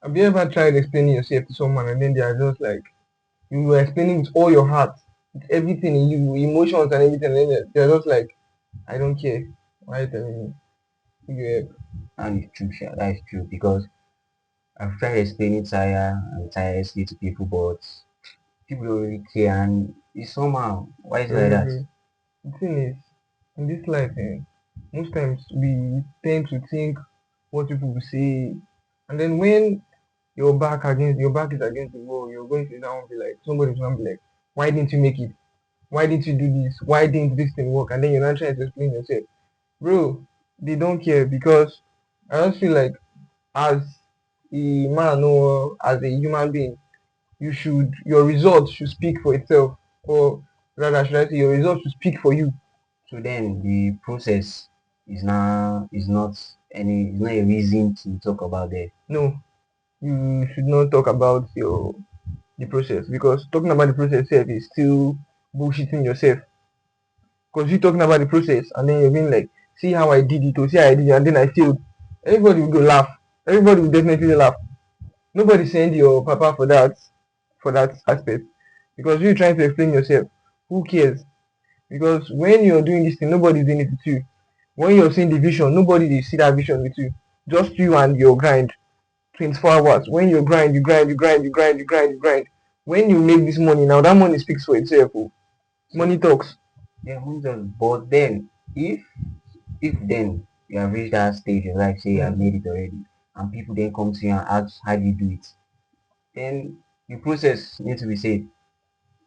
Have you ever tried explaining yourself to someone and then they are just like you were explaining with all your heart, with everything in you, emotions and everything, and then they're just like, I don't care. Why are you telling me? Yeah. And it's true, sha, that is true because I've tried explaining tire and tirelessly to people, but people don't really care, and it's somehow why is it like that? The thing is, in this life, most times we tend to think what people will say, and then when your back is against the wall, you're going to now be like, somebody's going to be like, why didn't you make it? Why didn't you do this? Why didn't this thing work? And then you're not trying to explain yourself. Bro, they don't care because I just feel like as a man or as a human being, your results should speak for itself. Or rather should I say your results should speak for you. So then the process is not a reason to talk about there. No, you should not talk about the process because talking about the process itself is still bullshitting yourself. Because you talking about the process and then you're being like, see how I did it or see how I did it and then I failed. Everybody will go laugh. Everybody will definitely laugh. Nobody send your papa for that aspect. Because you're trying to explain yourself. Who cares? Because when you're doing this thing, nobody's doing it with you. When you're seeing the vision, nobody will see that vision with you. Just you and your grind. 24 hours. When you grind, you grind, you grind, you grind, you grind, you grind. When you make this money now, that money speaks for itself. Oh. So Money talks. yeah, who's on? But then if then you have reached that stage of life, say you have Mm. made it already, and people then come to you and ask how do you do it, then the process needs to be said.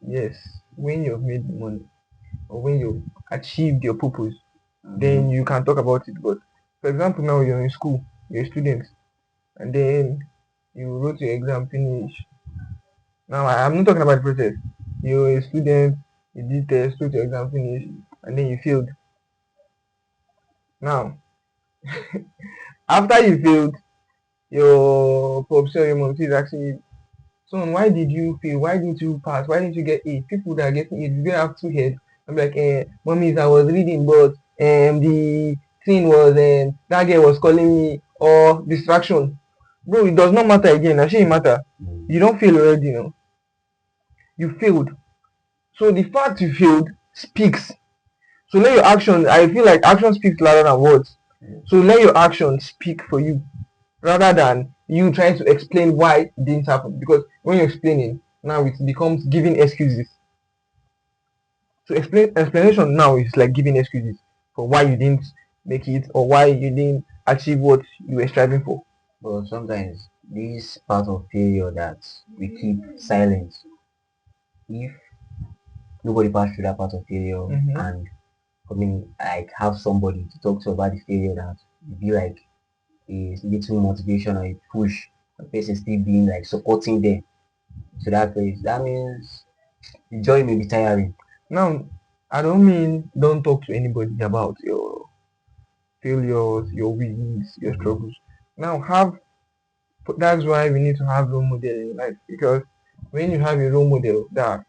Yes. When you've made the money or when you've achieved your purpose, then Mm-hmm. you can talk about it. But for example, now you're in school, you're a student, and then you wrote your exam, finish. Now I'm not talking about the process. You're a student, you did test, wrote your exam, finish, and then you failed. Now, after you failed, your pops or your mom is asking you, son, why did you fail? Why didn't you pass? Why didn't you get A? People that are getting A, they have two heads. I'm like, mommy, I was reading, but the thing was that girl was calling me or distraction. Bro, it does not matter again. Actually, it matter. Mm. You don't fail already, You failed. So the fact you failed speaks. So let your action. I feel like action speaks louder than words. So let your action speak for you rather than you trying to explain why it didn't happen. Because when you're explaining, now it becomes giving excuses. So explanation now is like giving excuses for why you didn't make it or why you didn't achieve what you were striving for. But sometimes this part of failure that we keep silent, if nobody passed through that part of failure Mm-hmm. and I mean like have somebody to talk to about the failure that would be like a little motivation or a push, the person still being like supporting them to that place. That means the joy may be tiring. Now, I don't mean don't talk to anybody about your failures, your wins, your Mm-hmm. struggles. Now, that's why we need to have role model in life because when you have a role model that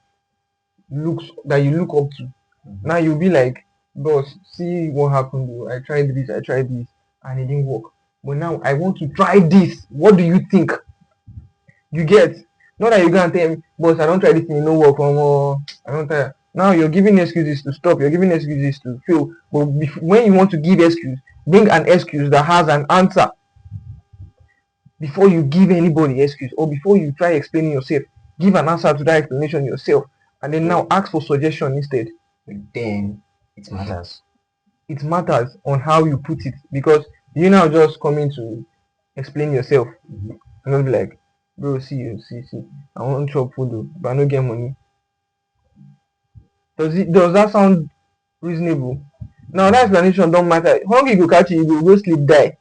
you look up to, Mm-hmm. now you'll be like, boss, see what happened. Oh, I tried this, and it didn't work. But now I want to try this. What do you think? You get? Not that you can't tell me, boss, I don't try this thing, no work, I don't try. Now you're giving excuses to stop. You're giving excuses to fail. But when you want to give excuse, bring an excuse that has an answer before you give anybody excuse or before you try explaining yourself. Give an answer to that explanation yourself, and then now But, ask for suggestion instead. but then it matters. It matters on how you put it because you now just coming to explain yourself Mm-hmm. and not be like, bro, see, I want chop food, oh, but I no get money. Does that sound reasonable? Now that Mm-hmm. explanation don't matter. Hungry go catch you, you go sleep die.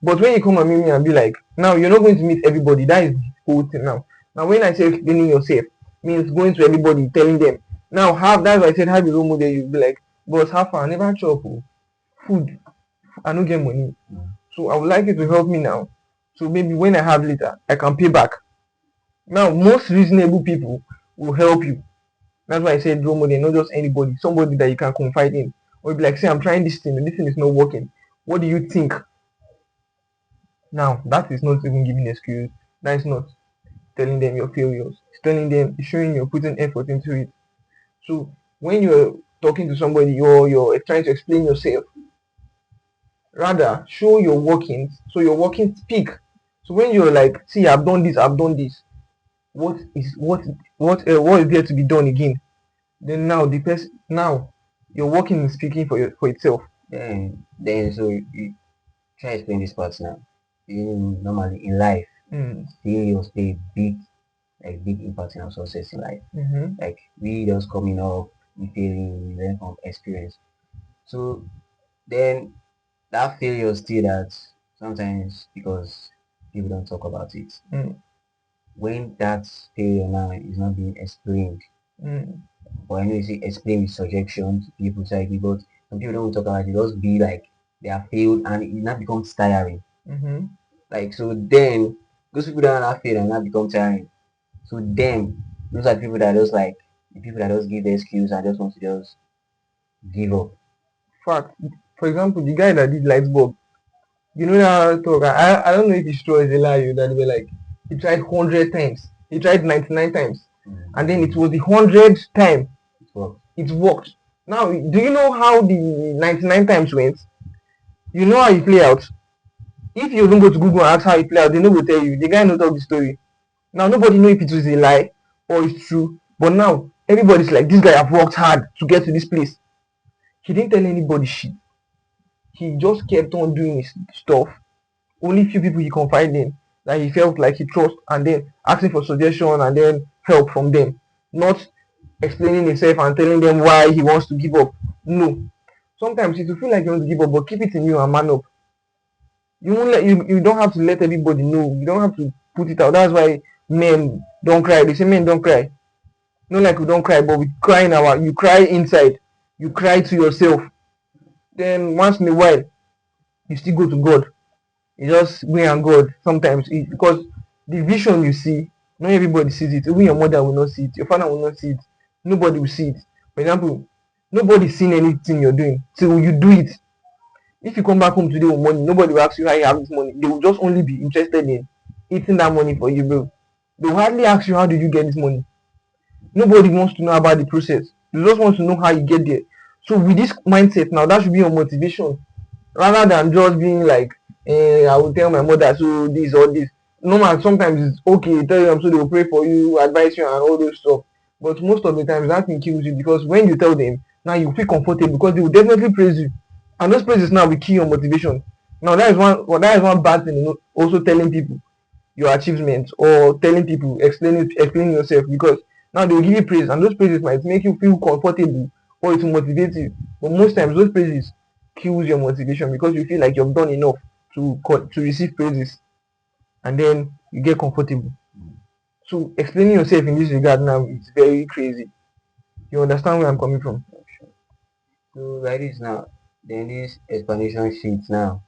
But when you come and meet me and be like, now you're not going to meet everybody. That is the whole thing now. Now when I say explaining yourself means going to everybody telling them. Now have that's why I said have a role model. You be like, boss, how far? I never chop oh. Food. I don't get money. So I would like you to help me now. So maybe when I have later, I can pay back. Now most reasonable people will help you. That's why I said role model, not just anybody, somebody that you can confide in. Or be like, say I'm trying this thing and this thing is not working. What do you think? Now that is not even giving excuse. That is not telling them your failures. It's telling them, it's showing you're putting effort into it. So when you're talking to somebody or you're trying to explain yourself, rather show your workings. So your workings speak. So when you're like, see, I've done this. What is what is there to be done again? Then now the person now your working is speaking for itself. Then so you try to explain this part now. Normally in life, Mm. failures play big impact in our success in life. Mm-hmm. Like we just coming up, we failing, we learn from experience. So then that failure still that sometimes because people don't talk about it. Mm. When that failure now is not being explained, Mm. or I know you say explain with suggestion to people society, but some people don't talk about it. Just be like they are failed and it now becomes tiring. Mm-hmm. Like so then those people that are not failed and now become tiring. So then those are people that just like the people that just give the excuse and just want to just give up. Fact. For example, the guy that did light bulb, you know that talk. I don't know if it's true or it's a lie. That they were like he tried 100 times, he tried 99 times, and then it was the 100th time It works. it worked. Now, do you know how the 99 times went? You know how he play out. If you even go to Google and ask how he play out, they no go tell you. The guy no talk the story. Now nobody know if it was a lie or it's true. But now everybody's like, this guy have worked hard to get to this place. He didn't tell anybody shit. He just kept on doing his stuff. Only few people he confided in that he felt like he trust, and then asking for suggestion and then help from them. Not explaining himself and telling them why he wants to give up. No. Sometimes it will feel like you want to give up, but keep it in you and man up. You don't have to let everybody know. You don't have to put it out. That's why men don't cry. They say men don't cry. Not like we don't cry, but we cry in our you cry inside. You cry to yourself. Then once in a while, you still go to God. You just we and God sometimes because the vision you see, not everybody sees it. Even your mother will not see it, your father will not see it, nobody will see it. For example, nobody's seen anything you're doing till you do it. If you come back home today with money, nobody will ask you how you have this money. They will just only be interested in eating that money for you, bro. They will hardly ask you how did you get this money. Nobody wants to know about the process. They just want to know how you get there. So with this mindset now, that should be your motivation rather than just being like, I will tell my mother so this or this. Normal, sometimes it's okay, tell them so they will pray for you, advise you, and all those stuff. But most of the times that thing kills you because when you tell them, now you feel comfortable because they will definitely praise you, and those praises now will kill your motivation. Now that is one, well, that is one bad thing. Also telling people your achievements or telling people explaining yourself because now they will give you praise and those praises might make you feel comfortable or it will motivate you, but most times those praises kills your motivation because you feel like you've done enough to receive praises and then you get comfortable. So explaining yourself in this regard now is very crazy. You understand where I'm coming from? So like this now, then this explanation sheet now.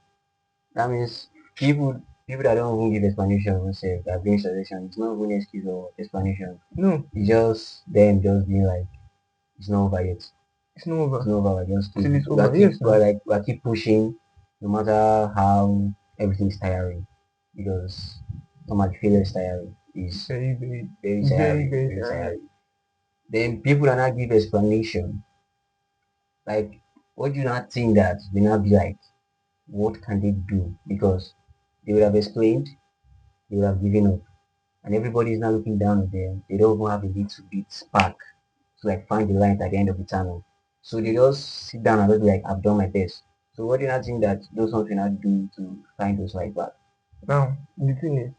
That means people that don't even give explanation themselves that bring suggestion. It's not even excuse or explanation. No, It's just them just being like it's not over yet. it's not It's over not over. We're just till keep it's over. Yes, now. we're keep pushing no matter how everything is tiring because normally failure is tiring. Is Very, very, very very, tiring, very very tiring. tiring. Then people that not give explanation, like what do you not think that they not be like, what can they do? Because they would have explained, they would have given up. And everybody is now looking down at them. They don't even have a little bit spark to like find the light at the end of the tunnel. So they just sit down and just be like, I've done my best. So what do you not think that those ones will not do to find those light back? Now the thing is,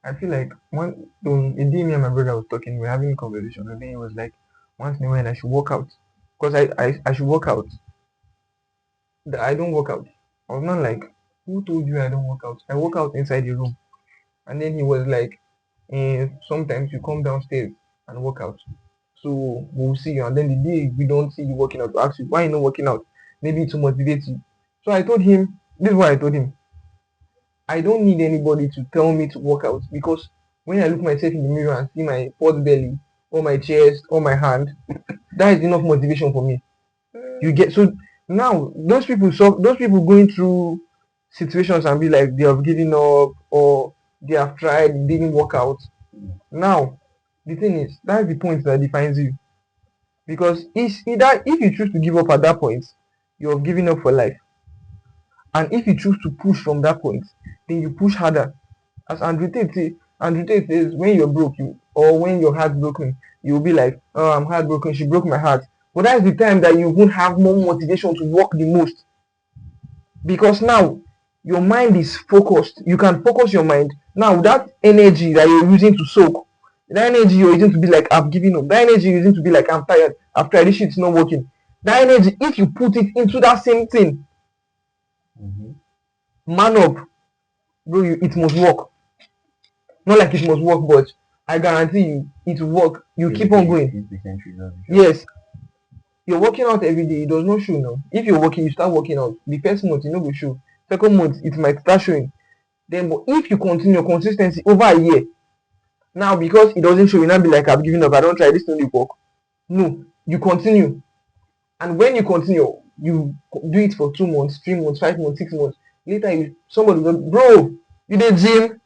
I feel like one a day me and my brother was talking, we were having a conversation, and then he was like, once in a while I should work out. Because I should work out. That I don't work out. I was not like, who told you I don't work out? I work out inside the room. And then he was like, sometimes you come downstairs and work out. So we'll see you. And then the day we don't see you working out, we ask you why you not working out. Maybe to motivate you. So I told him, this is what I told him. I don't need anybody to tell me to work out because when I look myself in the mirror and see my pot belly or my chest or my hand, that is enough motivation for me. You get so now those people going through situations and be like they have given up or they have tried, it didn't work out. Now, the thing is, that's the point that defines you. Because it's either if you choose to give up at that point, you have given up for life. And if you choose to push from that point, then you push harder. As Andrew Tate says, when you're broke, or when your heart's broken, you'll be like, oh, I'm heartbroken, she broke my heart. But that's the time that you won't have more motivation to work the most. Because now your mind is focused. You can focus your mind. Now that energy that you're using to soak, that energy you're using to be like, I've given up. That energy you're using to be like, I'm tired. I've tried this shit, it's not working. That energy, if you put it into that same thing, man up, bro, it must work. Not like it must work, but I guarantee you, it will work. You keep on going. Yes, you're working out every day. It does not show now. If you're working, you start working out. The first month, you know, go show. Second month, it might start showing. Then, but if you continue your consistency over a year, now because it doesn't show, you now be like, I've given up. I don't try this to work. No, you continue, and when you continue, you do it for 2 months, 3 months, 5 months, 6 months. Later, somebody goes, bro, you did gym.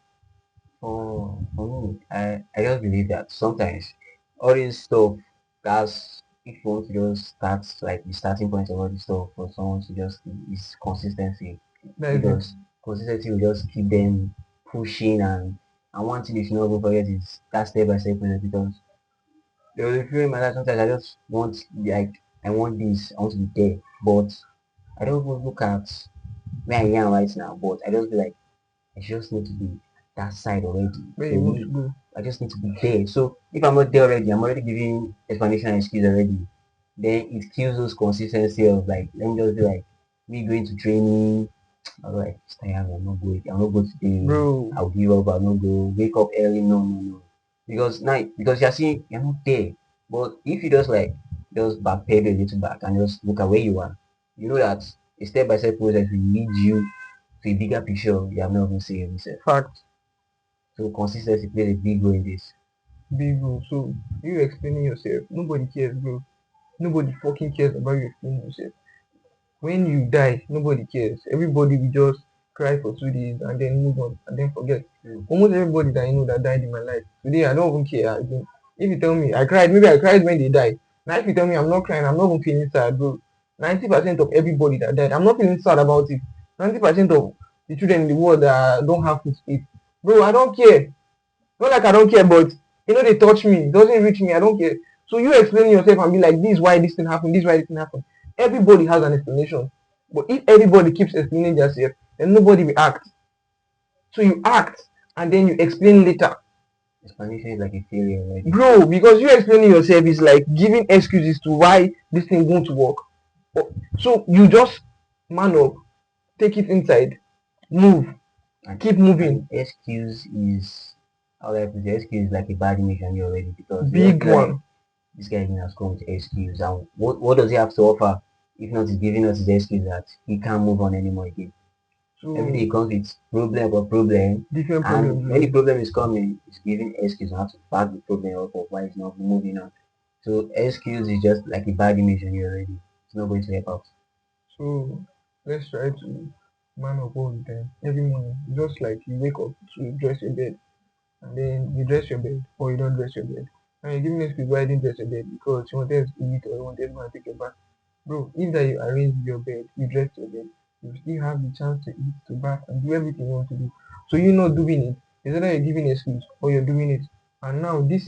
For me, I just believe that sometimes all this stuff, that's if you want to just start like the starting point of all this stuff for someone to just is consistency, That is it. because consistency will just keep them pushing, and one thing you should not forget is that step by step process, because there was a few in my life sometimes I just want like I want this, I want to be there, but I don't even look at where I am right now, but I just be like I just need to be that side already. Where For you want to me, go. I just need to be there. So if I'm not there already, I'm already giving explanation and excuse already. Then it kills those consistency of like, let me just be like, me going to training. I'm like, it's tired, I'm not going. I'm not going today. Bro, I'll give up. I'll not go. Wake up early. No, no, no. Because you're seeing you're not there. But if you just backpedal a little back and just look at where you are, you know that a step by step process will lead you to a bigger picture you have not even seen yourself. fact, So consistency plays a big role in this. big bro. So you explaining yourself, nobody cares, bro. Nobody fucking cares about you explaining yourself. When you die, nobody cares. Everybody will just cry for 2 days and then move on and then forget. Almost everybody that I know that died in my life today, I don't even care. If you tell me I cried, maybe I cried when they died. Now, if you tell me I'm not crying, I'm not even feeling sad, bro. 90% of everybody that died, I'm not feeling sad about it. 90% of the children in the world that don't have food to eat, bro, I don't care. Not like I don't care, but they touch me, it doesn't reach me, I don't care. So you explaining yourself and be like, this is why this thing happened, this is why this thing happened. Everybody has an explanation. But if everybody keeps explaining themselves, then nobody will act. So you act and then you explain later. Explanation is like a failure already. Bro, because you explaining yourself is like giving excuses to why this thing won't work. So you just man up, take it inside, move, And, keep moving. and excuse is how I put it, excuse is like a bad image on you already, because you just Big feel like one. this guy has come with excuse, and what does he have to offer if not is giving us his excuse that he can't move on anymore again. Every day So he comes with problem upon problem, different and problems, when the bro. problem is coming, he's giving excuse on how to back the problem up of why he's not moving on. So excuse is just like a bad image on you already. It's not going to help out. So let's try to man up all the time. Every morning. Just like you wake up to dress your bed and then you dress your bed or you don't dress your bed. And you're giving excuse why you didn't dress your bed because you wanted to eat or you wanted to go and take a bath. Bro, if that you arrange your bed, you dress your bed, you still have the chance to eat, to bath, and do everything you want to do. So you're not doing it. It's either you're giving excuse or you're doing it. And now it's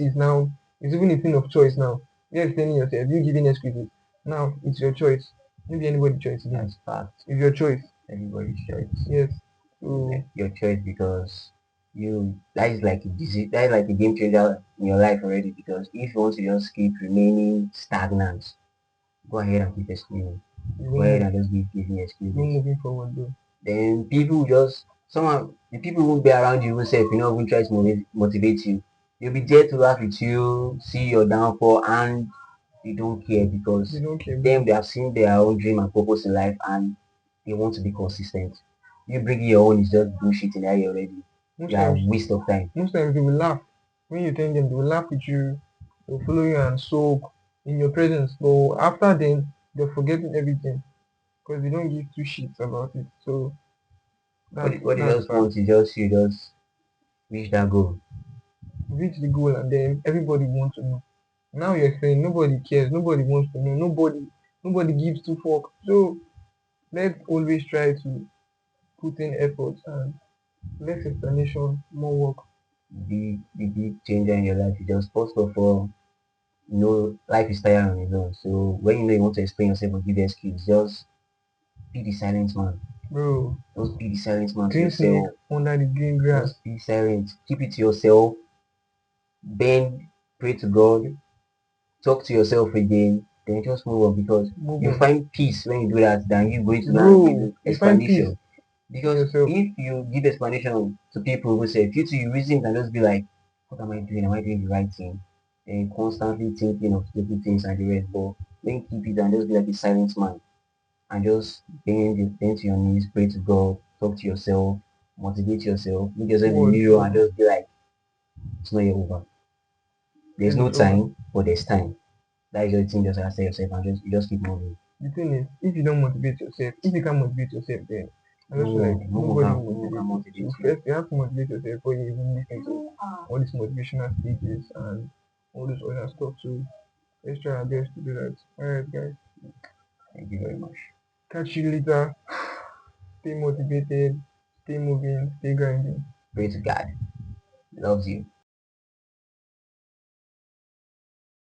even a thing of choice now. You're explaining yourself, you're giving excuses. Now it's your choice. Maybe anybody's choice again. That's fact. It's your choice. Everybody's choice. Yes. Like So your choice, because you that is like a disease, that is like a game changer in your life already, because if you want to just keep remaining stagnant, go ahead and keep explaining. you Go ahead won't and just keep giving you're excuses. moving forward, bro. Then people just somehow the people who be around you even say if you not even try to motivate you. They'll be there to laugh with you, see your downfall, and they don't care, They because don't care, them bro. they have seen their own dream and purpose in life, and they want to be consistent. You bringing your own is just bullshit in that area already. Most You are a times waste of time. most times they will laugh. When you tell them they will laugh with you, they'll follow you and soak in your presence. But after then they're forgetting everything because they don't give two shits about it. So What you That's just fact. want is just you just reach that goal. Reach the goal and then everybody wants to know. Now you're saying nobody cares, nobody wants to know, nobody gives two fuck. So let's always try to put in effort and less explanation, more work. The big changer in your life is just first of all, you know, life is tiring on its own. So when you know you want to explain yourself or give excuse, just be the silent man. Bro, Just be the silent man to green snake yourself. under the green grass. Just be silent. Keep it to yourself. Then pray to God. Talk to yourself again. Then just move on because Move you on. find peace when you do that than you going to go and Bro, give you find peace explanation. in Because yourself. if you give explanation to people who say, future you reason can just be like, what am I doing? Am I doing the right thing? And constantly thinking of stupid things and the rest. But then keep it and just be like a silent man and just bend to your knees, pray to God, talk to yourself, motivate yourself, look yourself in the Word mirror true. and just be like, it's not yet over. There's Till no it's over. time, but there's time. That is your thing, just answer yourself and just you just keep moving. The thing is, if you don't motivate yourself, if you can't motivate yourself, then I just feel like No one nobody can, will no one can motivate you. So motivate you. first, you have to motivate yourself before you even listen to all these motivational speeches and all this other stuff. So let's try our best to do that. Alright, guys. Thank you very much. Catch you later. Stay motivated. Stay moving. Stay grinding. Pray to God. Loves you.